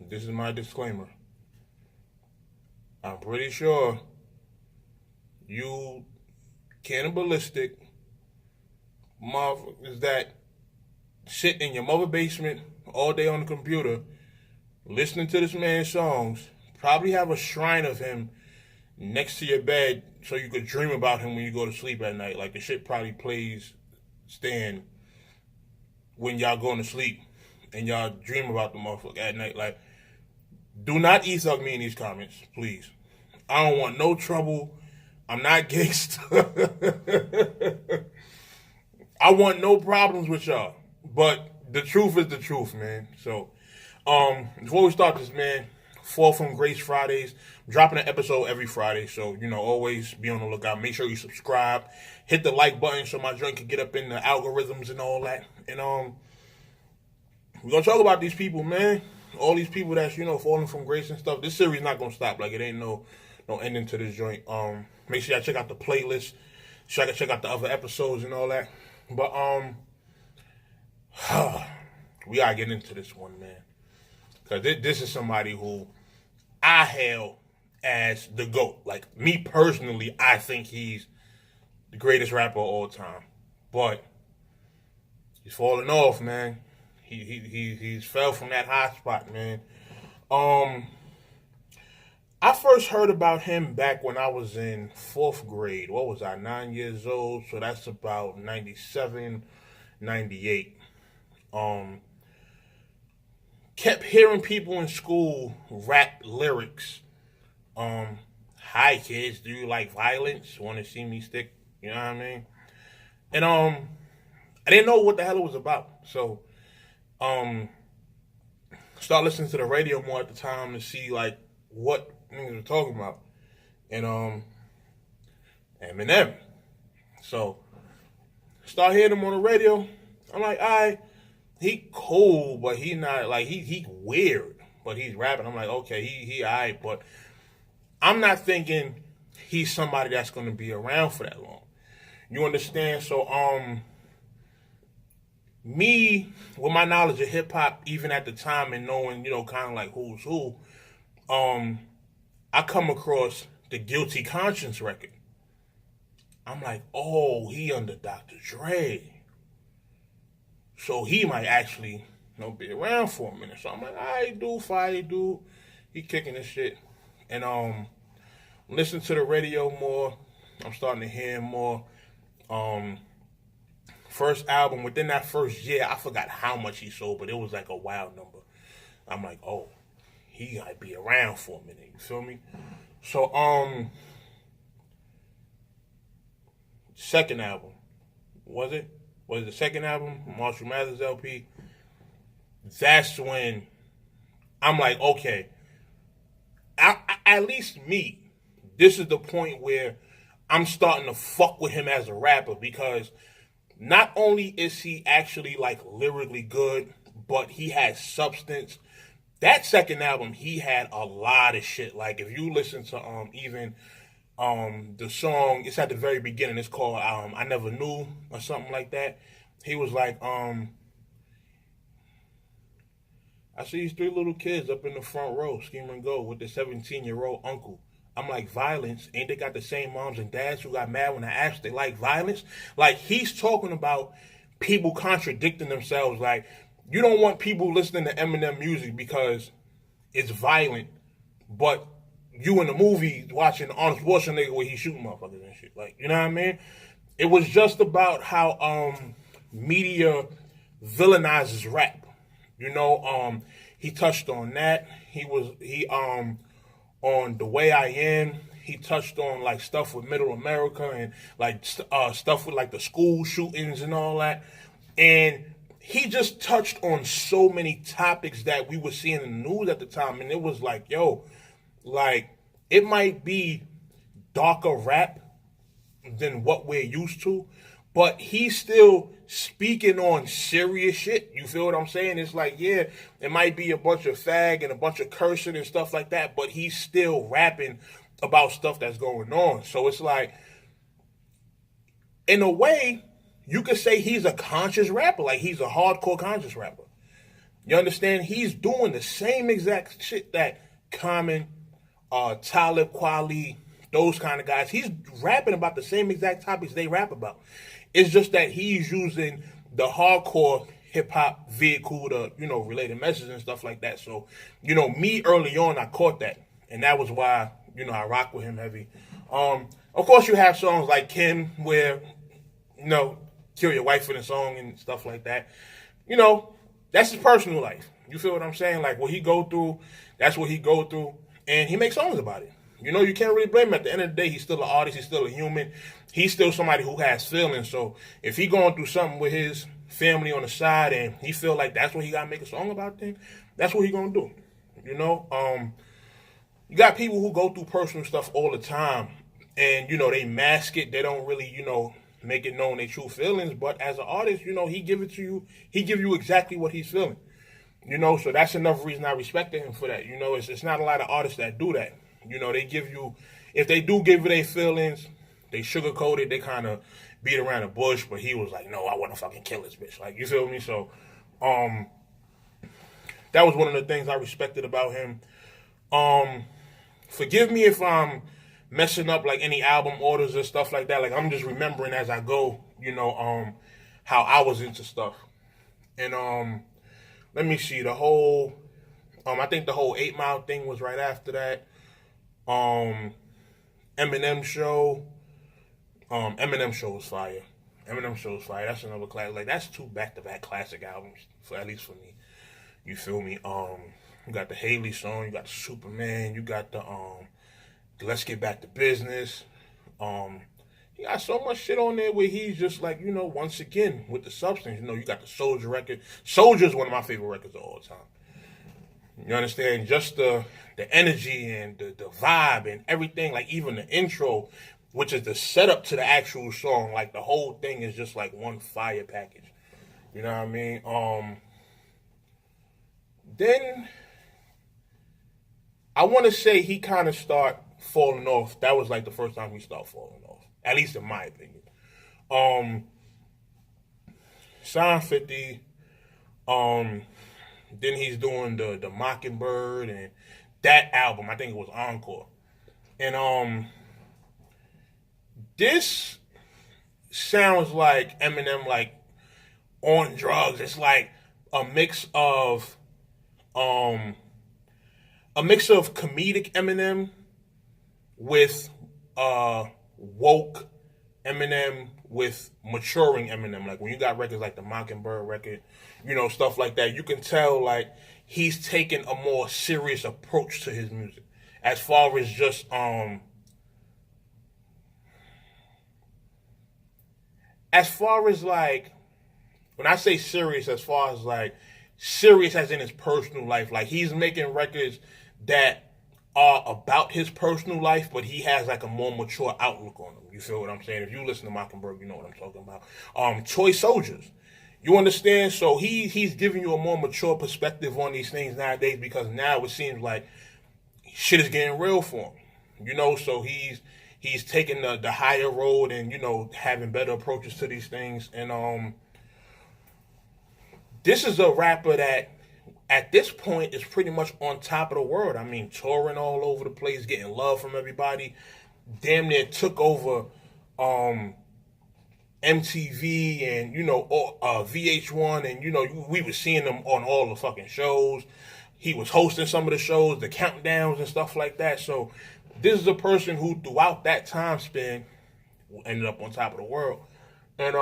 this is my disclaimer. I'm pretty sure you cannibalistic motherfuckers that sit in your mother basement all day on the computer listening to this man's songs probably have a shrine of him next to your bed so you could dream about him when you go to sleep at night. Like the shit probably plays stand when y'all going to sleep and y'all dream about the motherfucker at night. Like, do not e-thug me in these comments, please. I don't want no trouble. I'm not gangster. I want no problems with y'all. But the truth is the truth, man. So, before we start this, man, Fall from Grace Fridays. I'm dropping an episode every Friday, so, always be on the lookout. Make sure you subscribe. Hit the like button so my joint can get up in the algorithms and all that. And, we're going to talk about these people, man. All these people that's, falling from grace and stuff. This series not going to stop. Like, it ain't no ending to this joint. Make sure y'all check out the playlist. Check out the other episodes and all that. But, we got to get into this one, man. Because this is somebody who I hail as the GOAT. Like, me personally, I think he's the greatest rapper of all time. But he's falling off, man. He's fell from that high spot, man. I first heard about him back when I was in 4th grade. What was I, 9 years old? So that's about 97, 98. Kept hearing people in school rap lyrics. Hi kids, do you like violence? Want to see me stick? You know what I mean? And I didn't know what the hell it was about. So start listening to the radio more at the time to see like what niggas were talking about. And Eminem. So start hearing him on the radio. I'm like, alright, he cool, but he not like he weird, but he's rapping. I'm like, okay, he alright, but I'm not thinking he's somebody that's gonna be around for that long. You understand? So me, with my knowledge of hip hop, even at the time and knowing, kind of like who's who, I come across the Guilty Conscience record. I'm like, oh, he under Dr. Dre. So he might actually, be around for a minute. So I'm like, all right, dude, fire, dude. He kicking this shit. And listen to the radio more. I'm starting to hear him more. First album, within that first year, I forgot how much he sold, but it was like a wild number. I'm like, oh, he gotta be around for a minute. You feel me? So, second album, was it? Was it the second album, Marshall Mathers LP? That's when I'm like, okay, at least me, this is the point where I'm starting to fuck with him as a rapper, because not only is he actually like lyrically good, but he has substance. That second album, he had a lot of shit. Like if you listen to even the song, it's at the very beginning, it's called I Never Knew or something like that. He was like, I see these 3 little kids up in the front row, scheme and go with the 17-year-old uncle. I'm like, violence? Ain't they got the same moms and dads who got mad when I asked they like violence? Like, he's talking about people contradicting themselves. Like, you don't want people listening to Eminem music because it's violent, but you in the movie watching Arnold Schwarzenegger where he's shooting motherfuckers and shit. Like, you know what I mean? It was just about how media villainizes rap. He touched on that. He on The Way I Am, he touched on like stuff with Middle America and like stuff with like the school shootings and all that. And he just touched on so many topics that we were seeing in the news at the time. And it was like, yo, like it might be darker rap than what we're used to, but he's still speaking on serious shit. You feel what I'm saying? It's like, yeah, it might be a bunch of fag and a bunch of cursing and stuff like that, but he's still rapping about stuff that's going on. So it's like, in a way, you could say he's a conscious rapper. Like, he's a hardcore conscious rapper. You understand? He's doing the same exact shit that Common, Talib Kweli, those kind of guys. He's rapping about the same exact topics they rap about. It's just that he's using the hardcore hip hop vehicle to, relate messages and stuff like that. So, me early on, I caught that. And that was why, I rock with him heavy. Of course, you have songs like Kim where, kill your wife in a song and stuff like that. That's his personal life. You feel what I'm saying? Like, what he go through, that's what he go through. And he makes songs about it. You can't really blame him. At the end of the day, he's still an artist. He's still a human. He's still somebody who has feelings. So if he going through something with his family on the side and he feel like that's what he got to make a song about, then that's what he going to do. You got people who go through personal stuff all the time. And, they mask it. They don't really, make it known their true feelings. But as an artist, he give it to you. He give you exactly what he's feeling. So that's enough reason I respected him for that. It's not a lot of artists that do that. They give you, if they do give you their feelings, they sugarcoat it, they kind of beat around the bush, but he was like, no, I want to fucking kill this bitch. Like, you feel me? So, that was one of the things I respected about him. Forgive me if I'm messing up, like, any album orders or stuff like that. Like, I'm just remembering as I go, how I was into stuff. And, let me see, I think the whole 8 Mile thing was right after that. Eminem show. Eminem show was fire. That's another class. Like, that's 2 back-to-back classic albums, at least for me. You feel me? You got the Haley song, you got the Superman, you got the Let's Get Back to Business. He got so much shit on there where he's just like, once again, with the substance. You got the Soldier record. Soldier's one of my favorite records of all time. You understand? Just the energy and the vibe and everything, like even the intro, which is the setup to the actual song, like the whole thing is just like one fire package. You know what I mean? Then I want to say he kind of start falling off. That was like the first time he started falling off, at least in my opinion. Sign 50. Then he's doing the Mockingbird and that album. I think it was Encore. And this sounds like Eminem, like on drugs. It's like a mix of comedic Eminem with woke Eminem with maturing Eminem. Like when you got records like the Mockingbird record, stuff like that, you can tell like he's taking a more serious approach to his music. As far as just as far as like, when I say serious, as far as like serious as in his personal life, like he's making records that are about his personal life, but he has like a more mature outlook on them. You feel what I'm saying? If you listen to Mockingbird, you know what I'm talking about. Toy Soldiers. You understand? So he's giving you a more mature perspective on these things nowadays, because now it seems like shit is getting real for him. So he's taking the higher road and, having better approaches to these things. And this is a rapper that at this point is pretty much on top of the world. I mean, touring all over the place, getting love from everybody. Damn near took over MTV and, VH1, and, we were seeing him on all the fucking shows. He was hosting some of the shows, the countdowns and stuff like that. So this is a person who throughout that time span ended up on top of the world. And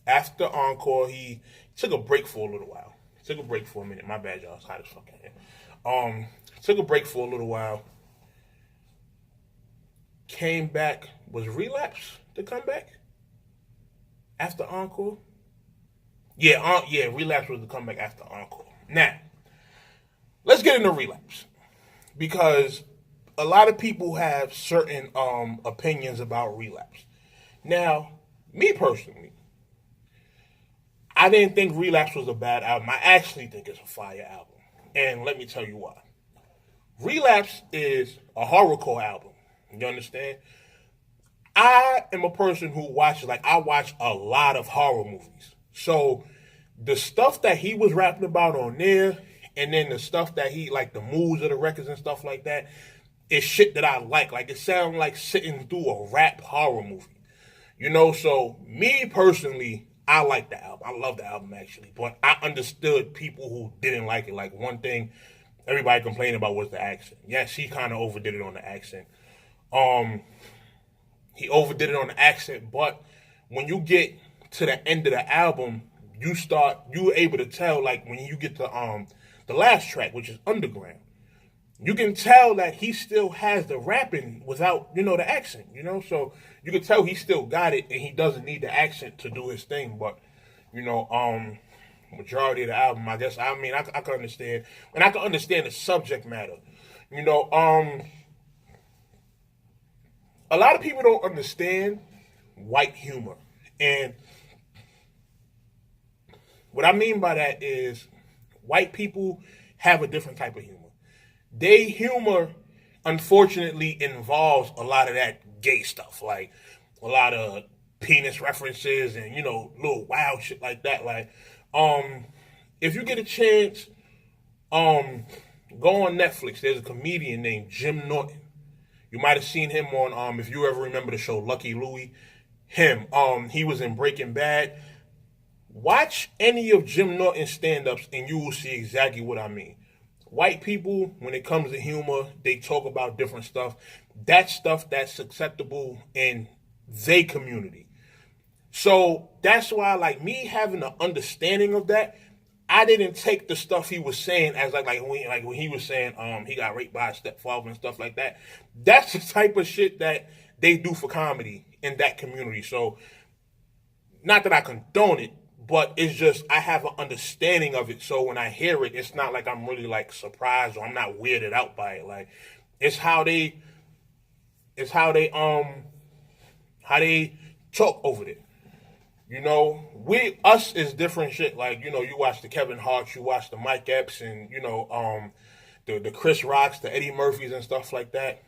after Encore, he took a break for a little while. Took a break for a minute. My bad, y'all. It's hot as fucking here. Took a break for a little while. Came back. Was Relapse the comeback? After Encore? Yeah, Relapse was the comeback after Encore. Now, let's get into Relapse. Because a lot of people have certain opinions about Relapse. Now, me personally, I didn't think Relapse was a bad album. I actually think it's a fire album. And let me tell you why. Relapse is a horrorcore album. You understand? I am a person who watches, I watch a lot of horror movies. So the stuff that he was rapping about on there, and then the stuff that he, like the moods of the records and stuff like that, is shit that I like. Like, it sounds like sitting through a rap horror movie. You know, so me personally, I like the album. I love the album, actually. But I understood people who didn't like it. Like, one thing everybody complained about was the accent. Yes, he kind of overdid it on the accent. He overdid it on the accent, but when you get to the end of the album, you're able to tell, like, when you get to the last track, which is Underground, you can tell that he still has the rapping without, the accent, so you can tell he still got it and he doesn't need the accent to do his thing. But, majority of the album, I guess, I can understand, and I can understand the subject matter. A lot of people don't understand white humor. And what I mean by that is white people have a different type of humor. Their humor, unfortunately, involves a lot of that gay stuff, like a lot of penis references and, little wild shit like that. Like, if you get a chance, go on Netflix. There's a comedian named Jim Norton. You might have seen him on, if you ever remember the show Lucky Louie, him. He was in Breaking Bad. Watch any of Jim Norton's stand-ups and you will see exactly what I mean. White people, when it comes to humor, they talk about different stuff. That's stuff that's acceptable in their community. So that's why, like, me having an understanding of that, I didn't take the stuff he was saying as like when he was saying he got raped by a stepfather and stuff like that. That's the type of shit that they do for comedy in that community. So, not that I condone it, but it's just I have an understanding of it. So when I hear it, it's not like I'm really like surprised or I'm not weirded out by it. Like, it's how they talk over it. Us is different shit. Like, you watch the Kevin Harts, you watch the Mike Epps, and, the Chris Rocks, the Eddie Murphys and stuff like that.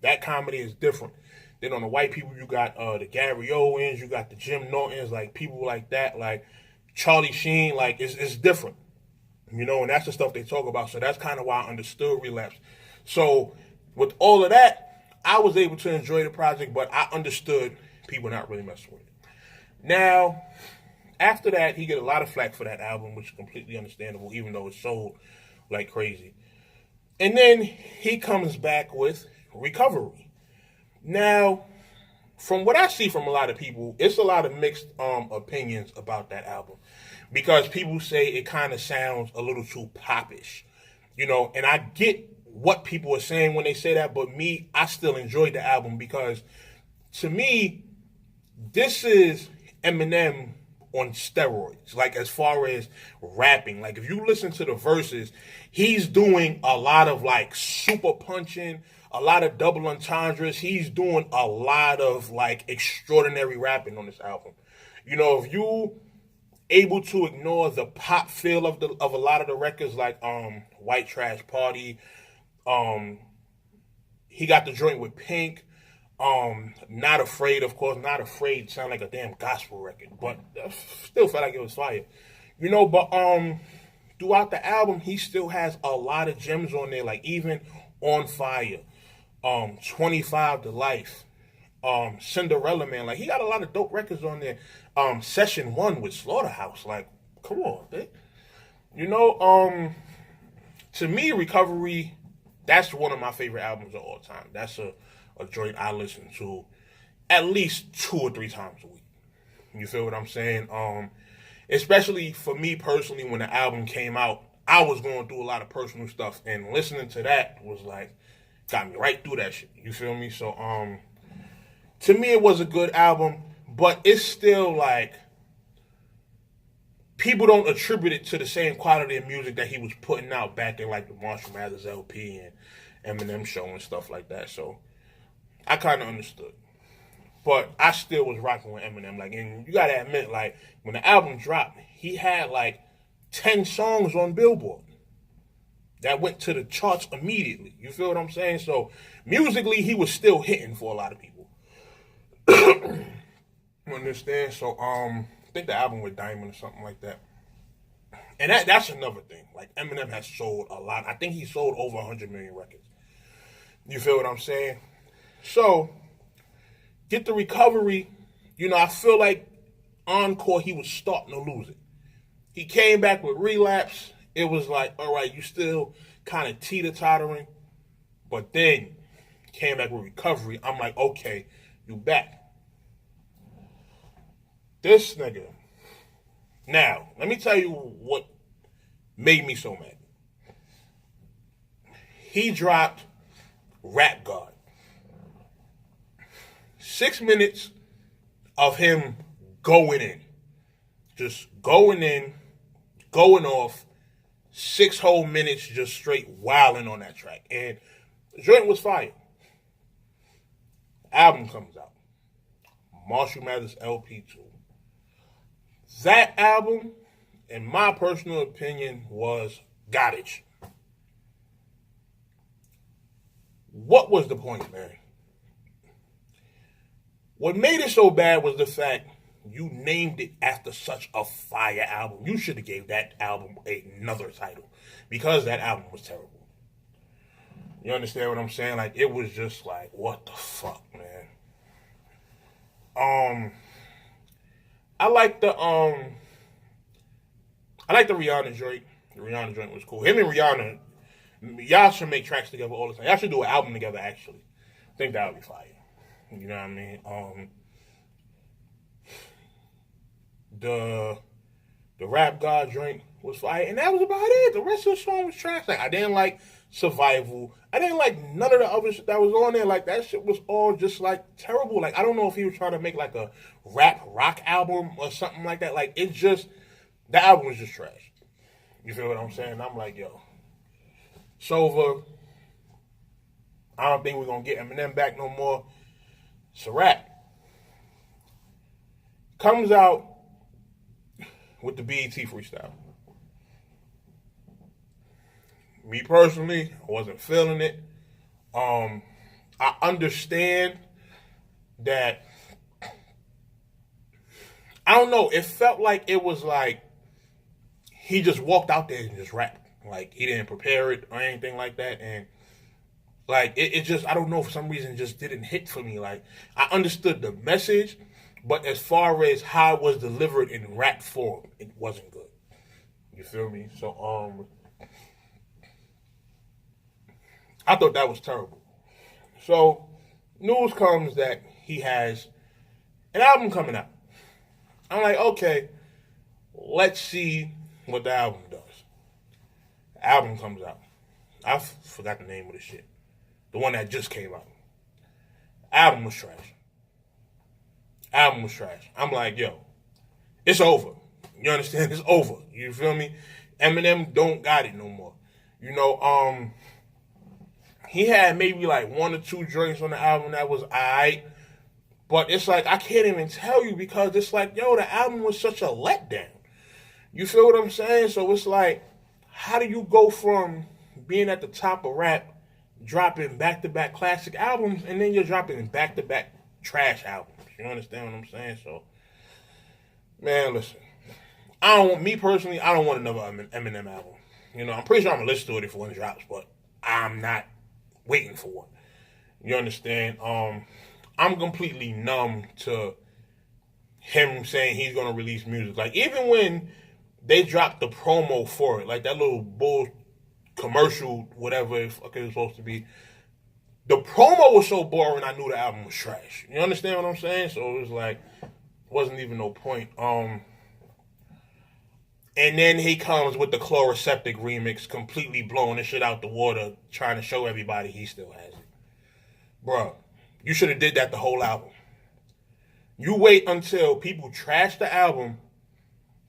That comedy is different. Then on the white people, you got the Gary Owens, you got the Jim Nortons, like people like that, like Charlie Sheen, like it's different. And that's the stuff they talk about. So that's kind of why I understood Relapse. So with all of that, I was able to enjoy the project, but I understood people not really messing with it. Now, after that, he get a lot of flack for that album, which is completely understandable, even though it sold like crazy. And then he comes back with Recovery. Now, from what I see from a lot of people, it's a lot of mixed opinions about that album. Because people say it kind of sounds a little too popish. And I get what people are saying when they say that, but me, I still enjoyed the album because, to me, this is Eminem on steroids, like as far as rapping. Like, if you listen to the verses, he's doing a lot of like super punching, a lot of double entendres. He's doing a lot of like extraordinary rapping on this album. If you able to ignore the pop feel of a lot of the records, like White Trash Party, he got the joint with Pink. Not Afraid, of course. Not Afraid sound like a damn gospel record, but still felt like it was fire. But throughout the album, he still has a lot of gems on there, like even On Fire, 25 to Life, Cinderella Man. Like, he got a lot of dope records on there. Session 1 with Slaughterhouse. Like, come on, man. To me, Recovery, that's one of my favorite albums of all time. That's a joint I listen to at least 2 or 3 times a week. You feel what I'm saying? Especially for me personally, when the album came out, I was going through a lot of personal stuff, and listening to that was like, got me right through that shit. You feel me? So, to me, it was a good album, but it's still like, people don't attribute it to the same quality of music that he was putting out back in like the Marshall Mathers LP and Eminem show and stuff like that. So, I kind of understood. But I still was rocking with Eminem. Like, and you gotta admit, like, when the album dropped, he had like 10 songs on Billboard that went to the charts immediately. You feel what I'm saying? So, musically, he was still hitting for a lot of people. You understand? So, I think the album with Diamond or something like that. And that's another thing. Like, Eminem has sold a lot. I think he sold over 100 million records. You feel what I'm saying? So, get the recovery. I feel like Encore, he was starting to lose it. He came back with Relapse. It was like, all right, you still kind of teeter-tottering. But then, came back with Recovery. I'm like, okay, you back. This nigga. Now, let me tell you what made me so mad. He dropped Rap God. 6 minutes of him going in. Just going in, going off. 6 whole minutes just straight wilding on that track. And the joint was fire. Album comes out. Marshall Mathers LP 2. That album, in my personal opinion, was garbage. What was the point, man? What made it so bad was the fact you named it after such a fire album. You should have gave that album another title because that album was terrible. You understand what I'm saying? Like, it was just like, what the fuck, man? I like the Rihanna joint. The Rihanna joint was cool. Him and Rihanna, y'all should make tracks together all the time. Y'all should do an album together, actually. I think that would be fire. You know what I mean? The Rap God joint was fire, and that was about it. The rest of the song was trash. Like, I didn't like Survival. I didn't like none of the other shit that was on there. Like, that shit was all just like terrible. Like, I don't know if he was trying to make like a rap rock album or something like that. Like, it just, the album was just trash. You feel what I'm saying? I'm like, yo, it's over. I don't think we're gonna get Eminem back no more. It's a wrap. Comes out with the BET freestyle. Me personally, I wasn't feeling it. I understand that, I don't know, it felt like it was like he just walked out there and just rapped. Like, he didn't prepare it or anything like that. And like, it just, I don't know, for some reason, just didn't hit for me. Like, I understood the message, but as far as how it was delivered in rap form, it wasn't good. You feel me? So, I thought that was terrible. So, news comes that he has an album coming out. I'm like, okay, let's see what the album does. The album comes out. I forgot the name of the shit. The one that just came out. Album was trash. Album was trash. I'm like, yo, it's over. You understand? It's over. You feel me? Eminem don't got it no more. You know, he had maybe like 1 or 2 joints on the album that was alright. But it's like, I can't even tell you because it's like, yo, the album was such a letdown. You feel what I'm saying? So it's like, how do you go from being at the top of rap, dropping back-to-back classic albums, and then you're dropping back-to-back trash albums? You understand what I'm saying? So, man, listen. Me personally, I don't want another Eminem album. You know, I'm pretty sure I'm going to listen to it if one drops, but I'm not waiting for one. You understand? I'm completely numb to him saying he's going to release music. Like, even when they dropped the promo for it, like that little bull commercial, whatever it was supposed to be, the promo was so boring, I knew the album was trash. You understand what I'm saying? So it was like, wasn't even no point. And then he comes with the Chloroseptic remix, completely blowing the shit out the water, trying to show everybody he still has it. Bruh, you should have did that the whole album. You wait until people trash the album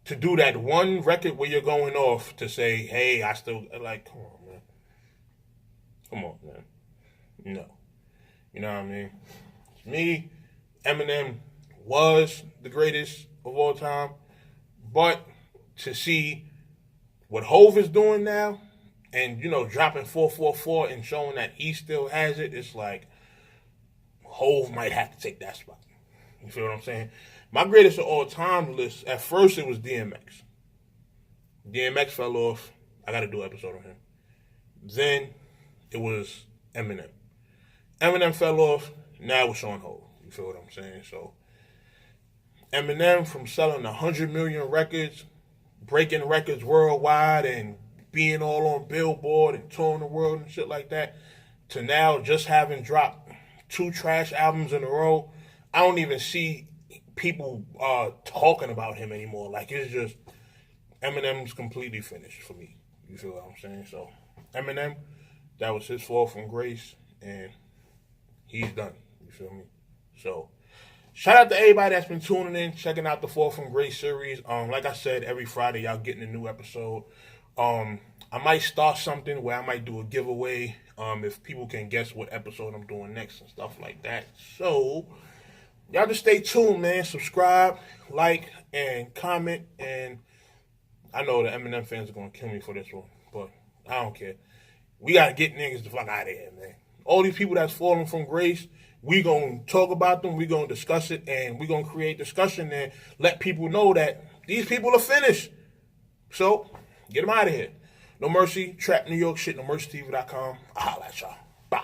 to do that one record where you're going off to say, hey, I still, like, come on, man. Come on, man. No. You know what I mean? To me, Eminem was the greatest of all time, but to see what Hov is doing now and, you know, dropping 444 and showing that he still has it, it's like Hov might have to take that spot. You feel what I'm saying? My greatest of all time list, at first it was DMX. DMX fell off. I got to do an episode on him. Then it was Eminem. Eminem fell off. Now it's on hold. You feel what I'm saying? So Eminem, from selling 100 million records, breaking records worldwide, and being all on Billboard and touring the world and shit like that, to now just having dropped 2 trash albums in a row. I don't even see people talking about him anymore. Like, it's just, Eminem's completely finished for me. You feel what I'm saying? So Eminem, that was his fall from grace, and he's done. You feel me? So shout out to everybody that's been tuning in, checking out the Fall from Grace series. Like I said, every Friday y'all getting a new episode. I might start something where I might do a giveaway if people can guess what episode I'm doing next and stuff like that. So y'all just stay tuned, man. Subscribe, like, and comment. And I know the Eminem fans are gonna kill me for this one, but I don't care. We gotta get niggas the fuck out of here, man. All these people that's falling from grace, we gonna talk about them, we gonna discuss it, and we gonna create discussion and let people know that these people are finished. So get them out of here. No Mercy, Trap New York shit, NoMercyTV.com. I'll holla at y'all. Bye.